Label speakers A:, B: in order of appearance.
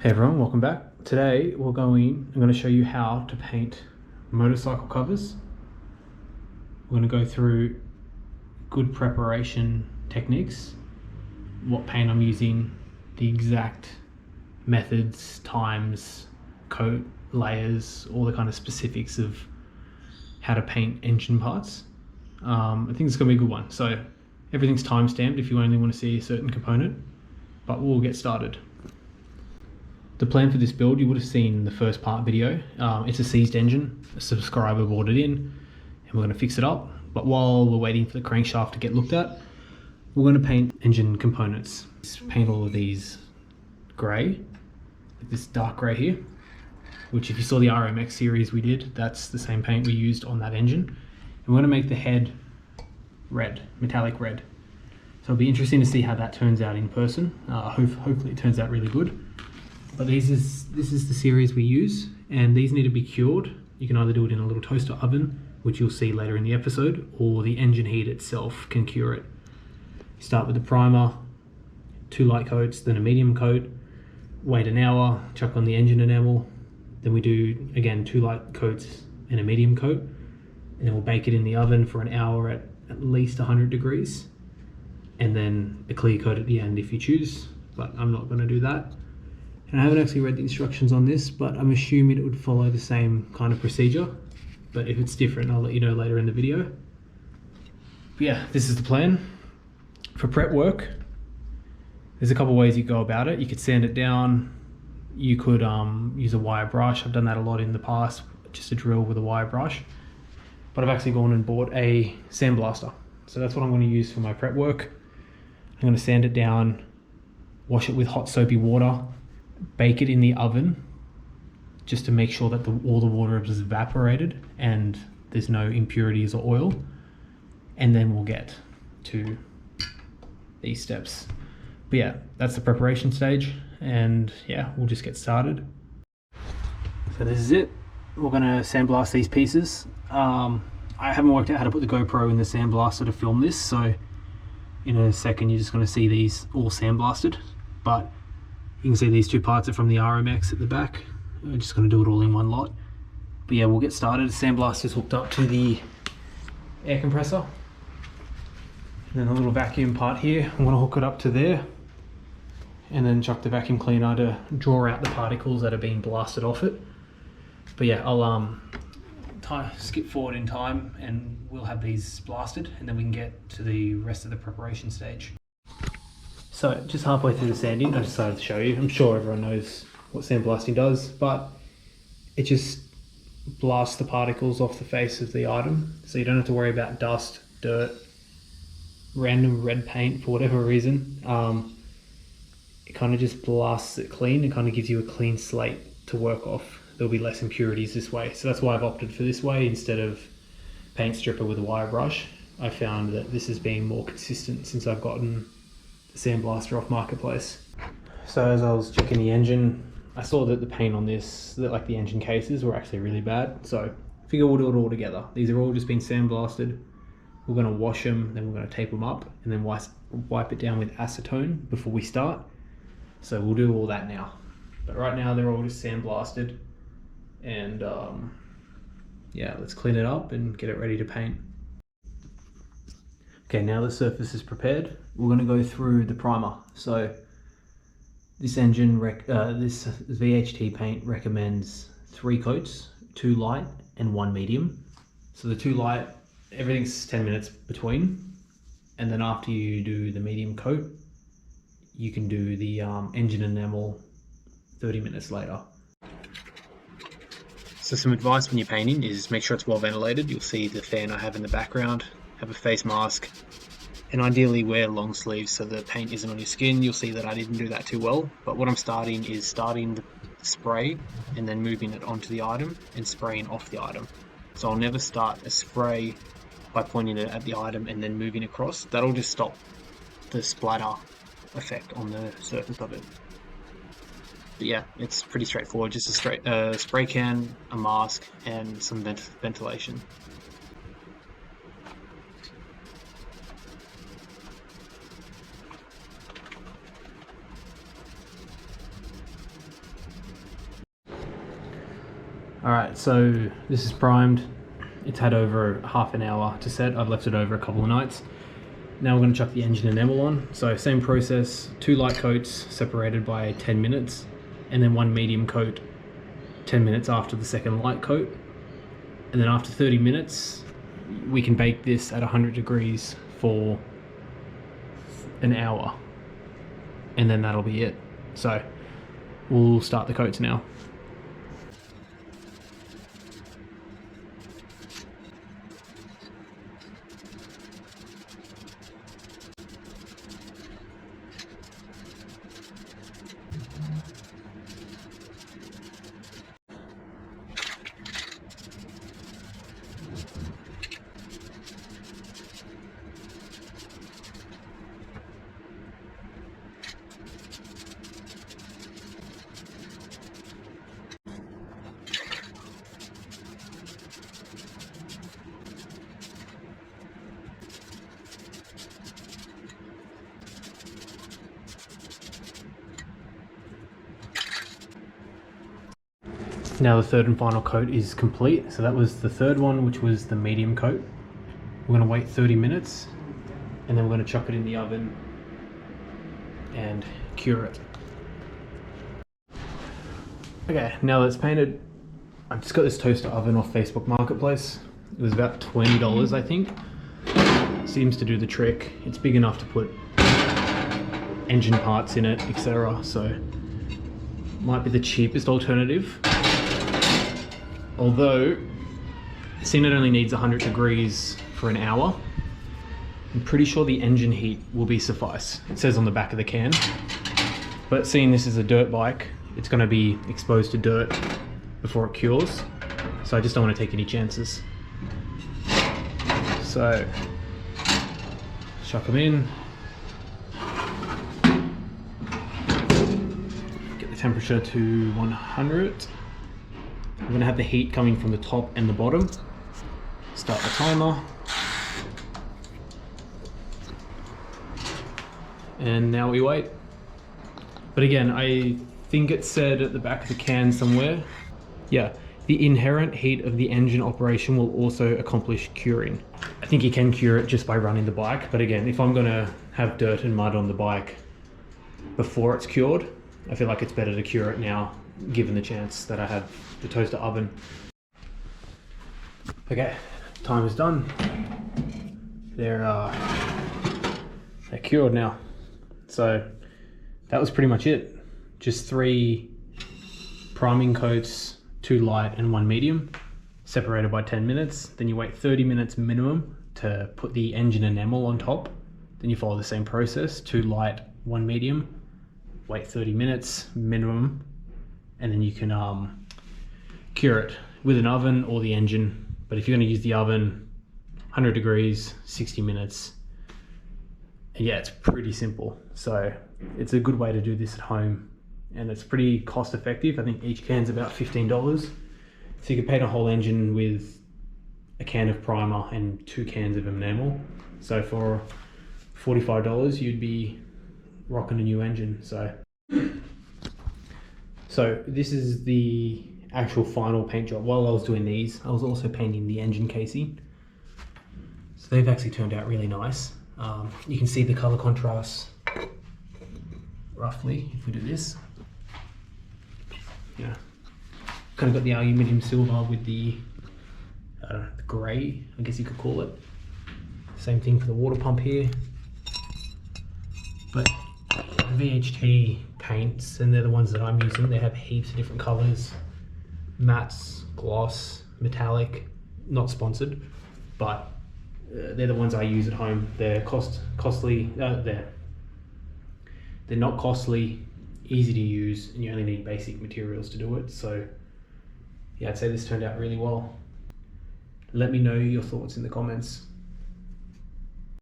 A: Hey everyone, welcome back. Today I'm going to show you how to paint motorcycle covers. We're going to go through good preparation techniques, what paint I'm using, the exact methods, times, coat, layers, all the kind of specifics of how to paint engine parts. I think it's going to be a good one. So everything's time stamped if you only want to see a certain component, but we'll get started. The plan for this build, you would have seen in the first part video. It's a seized engine, a subscriber brought it in, and we're going to fix it up. But while we're waiting for the crankshaft to get looked at, we're going to paint engine components. Just paint all of these grey, like this dark grey here, which if you saw the RMX series we did, that's the same paint we used on that engine. And we're going to make the head red, metallic red. So it'll be interesting to see how that turns out in person. Hopefully it turns out really good. But this is the series we use, and these need to be cured. You can either do it in a little toaster oven, which you'll see later in the episode, or the engine heat itself can cure it. You start with the primer, 2 light coats, then a medium coat, wait an hour, chuck on the engine enamel, then we do, again, 2 light coats and a medium coat, and then we'll bake it in the oven for an hour at least 100 degrees, and then a clear coat at the end if you choose, but I'm not going to do that. And I haven't actually read the instructions on this, but I'm assuming it would follow the same kind of procedure. But if it's different, I'll let you know later in the video. But yeah, this is the plan. For prep work, there's a couple ways you go about it. You could sand it down. You could use a wire brush. I've done that a lot in the past, just a drill with a wire brush. But I've actually gone and bought a sandblaster. So that's what I'm going to use for my prep work. I'm going to sand it down, wash it with hot soapy water, bake it in the oven just to make sure that all the water is evaporated and there's no impurities or oil, and then we'll get to these steps. But yeah, that's the preparation stage, and yeah, we'll just get started. So this is it. We're going to sandblast these pieces. I haven't worked out how to put the GoPro in the sandblaster to film this, so in a second you're just going to see these all sandblasted, but you can see these 2 parts are from the RMX at the back. We're just going to do it all in one lot. But yeah, we'll get started. The sandblaster is hooked up to the air compressor. And then a little vacuum part here. I'm going to hook it up to there. And then chuck the vacuum cleaner to draw out the particles that are being blasted off it. But yeah, I'll skip forward in time and we'll have these blasted, and then we can get to the rest of the preparation stage. So just halfway through the sanding, I decided to show you. I'm sure everyone knows what sandblasting does, but it just blasts the particles off the face of the item. So you don't have to worry about dust, dirt, random red paint for whatever reason. It kind of just blasts it clean. It kind of gives you a clean slate to work off. There'll be less impurities this way. So that's why I've opted for this way instead of paint stripper with a wire brush. I found that this has been more consistent since I've gotten sandblaster off Marketplace. So as I was checking the engine, I saw that the paint on this, like the engine cases, were actually really bad. So I figure we'll do it all together. These are all just been sandblasted. We're going to wash them, then we're going to tape them up, and then wipe it down with acetone before we start. So we'll do all that now. But right now they're all just sandblasted, and yeah, let's clean it up and get it ready to paint. Okay, now the surface is prepared. We're going to go through the primer. So this engine, this VHT paint recommends 3 coats, 2 light and 1 medium. So the 2 light, everything's 10 minutes between. And then after you do the medium coat, you can do the engine enamel 30 minutes later. So some advice when you're painting is make sure it's well ventilated. You'll see the fan I have in the background. Have a face mask, and ideally wear long sleeves so the paint isn't on your skin. You'll see that I didn't do that too well, but what I'm starting is starting the spray and then moving it onto the item and spraying off the item. So I'll never start a spray by pointing it at the item and then moving across. That'll just stop the splatter effect on the surface of it. But yeah, it's pretty straightforward, just a spray can, a mask, and some ventilation. Alright, so this is primed. It's had over half an hour to set. I've left it over a couple of nights. Now we're going to chuck the engine enamel on. So same process, 2 light coats separated by 10 minutes, and then 1 medium coat 10 minutes after the second light coat. And then after 30 minutes, we can bake this at 100 degrees for an hour. And then that'll be it. So we'll start the coats now. Now the third and final coat is complete. So that was the third one, which was the medium coat. We're going to wait 30 minutes and then we're going to chuck it in the oven and cure it. Okay, now that it's painted, I've just got this toaster oven off Facebook Marketplace. It was about $20, I think. Seems to do the trick. It's big enough to put engine parts in it, etc. So might be the cheapest alternative. Although, seeing it only needs 100 degrees for an hour, I'm pretty sure the engine heat will be suffice. It says on the back of the can. But seeing this is a dirt bike, it's going to be exposed to dirt before it cures. So I just don't want to take any chances. So, chuck them in. Get the temperature to 100. I'm going to have the heat coming from the top and the bottom. Start the timer. And now we wait. But again, I think it said at the back of the can somewhere, yeah, the inherent heat of the engine operation will also accomplish curing. I think you can cure it just by running the bike. But again, if I'm going to have dirt and mud on the bike before it's cured, I feel like it's better to cure it now, given the chance that I have the toaster oven. Okay, time is done. They're cured now. So that was pretty much it. Just 3 priming coats, 2 light and 1 medium, separated by 10 minutes. Then you wait 30 minutes minimum to put the engine enamel on top. Then you follow the same process, 2 light, 1 medium, wait 30 minutes minimum, and then you can cure it with an oven or the engine. But if you're going to use the oven, 100 degrees, 60 minutes. And yeah, it's pretty simple. So it's a good way to do this at home, and it's pretty cost effective. I think each can's about $15. So you can paint a whole engine with a can of primer and 2 cans of enamel. So for $45, you'd be rocking a new engine. So this is the actual final paint job. While I was doing these, I was also painting the engine casing. So they've actually turned out really nice. You can see the color contrast roughly if we do this. Yeah, kind of got the aluminium silver with the grey, I guess you could call it. Same thing for the water pump here. But VHT paints, and they're the ones that I'm using, they have heaps of different colors: mattes, gloss, metallic. Not sponsored, but they're the ones I use at home. They're costly. They're not costly, easy to use, and you only need basic materials to do it. So yeah, I'd say this turned out really well. Let me know your thoughts in the comments.